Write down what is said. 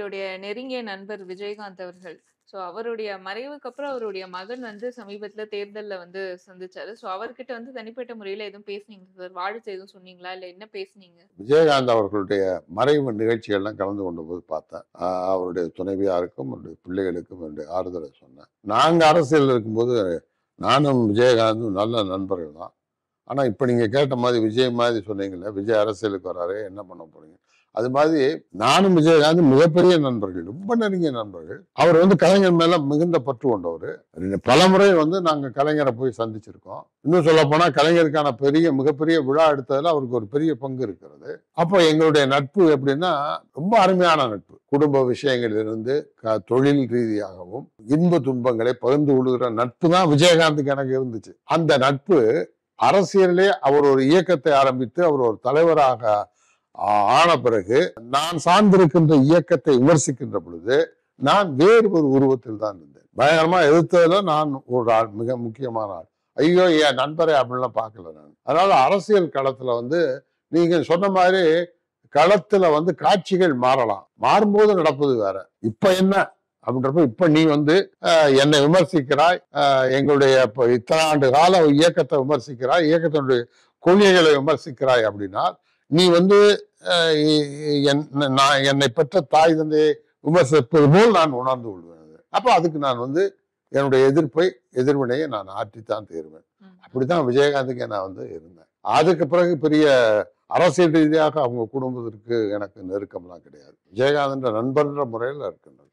உங்களுடைய நெருங்கிய நண்பர் விஜயகாந்த் அவர்கள். ஸோ அவருடைய மறைவுக்கு அப்புறம் அவருடைய மகன் வந்து சமீபத்தில தேர்தல்ல வந்து சந்திச்சாரு. ஸோ அவர்கிட்ட வந்து தனிப்பட்ட முறையில எதுவும் பேசுனீங்களா சார்? வாழ்த்து எதுவும் சொன்னீங்களா? இல்ல என்ன பேசுனீங்க? விஜயகாந்த் அவர்களுடைய மறைவு நிகழ்ச்சிகள்லாம் கலந்து கொண்ட போது பார்த்தேன். அவருடைய துணைவியாருக்கும் அவருடைய பிள்ளைகளுக்கும் என்னுடைய ஆறுதலை சொன்னேன். நாங்க அரசியல் இருக்கும்போது நானும் விஜயகாந்தும் நல்ல நண்பர்கள் தான். ஆனா இப்ப நீங்க கேட்ட மாதிரி விஜய் மாதிரி சொன்னீங்கல்ல, விஜய் அரசியலுக்கு வராரு, என்ன பண்ண போறீங்க? அது மாதிரி நானும் விஜயகாந்த் மிகப்பெரிய நண்பர்கள், ரொம்ப நெருங்கிய நண்பர்கள். அவர் வந்து கலைஞர் மேல மிகுந்த பற்று கொண்டவர். பலமுறை வந்து நாங்க கலைஞரை போய் சந்திச்சிருக்கோம். இன்னும் சொல்ல போனா கலைஞருக்கான மிகப்பெரிய விழா எடுத்ததுல அவருக்கு ஒரு பெரிய பங்கு இருக்கிறது. அப்போ எங்களுடைய நட்பு எப்படின்னா ரொம்ப அருமையான நட்பு. குடும்ப விஷயங்களிலிருந்து தொழில் ரீதியாகவும் இன்ப துன்பங்களை பகிர்ந்து கொள்கிற நட்பு தான் விஜயகாந்துக்கு எனக்கு இருந்துச்சு. அந்த நட்பு அரசியலே அவர் ஒரு இயக்கத்தை ஆரம்பித்து அவர் ஒரு தலைவராக ஆன பிறகு நான் சார்ந்திருக்கின்ற இயக்கத்தை விமர்சிக்கின்ற பொழுது நான் வேறு ஒரு உருவத்தில் தான் இருந்தேன். பயங்கரமா எதிர்த்ததுல நான் ஒரு ஆள், மிக முக்கியமான ஆள். ஐயோ என் நண்பரை அப்படின்லாம் பார்க்கல நான். அதனால அரசியல் களத்துல வந்து நீங்க சொன்ன மாதிரி களத்துல வந்து காட்சிகள் மாறலாம், மாறும்போது நடப்பது வேற. இப்ப என்ன அப்படின்றப்ப இப்ப நீ வந்து என்னை விமர்சிக்கிறாய், எங்களுடைய இத்தனை ஆண்டு கால இயக்கத்தை விமர்சிக்கிறாய், இயக்கத்தினுடைய கொள்கைகளை விமர்சிக்கிறாய் அப்படின்னா நீ வந்து என்னை பெற்ற தாய் தந்தையை விமர்சிப்பது போல் நான் உணர்ந்து கொள்வேன். அப்ப அதுக்கு நான் வந்து என்னுடைய எதிர்வினையை நான் ஆற்றித்தான் தீருவேன். அப்படித்தான் விஜயகாந்துக்கு நான் வந்து இருந்தேன். அதுக்கு பிறகு பெரிய அரசியல் ரீதியாக அவங்க குடும்பத்திற்கு எனக்கு நெருக்கம்லாம் கிடையாது. விஜயகாந்த் நண்பர்ன்ற முறையில் இருக்கின்றது.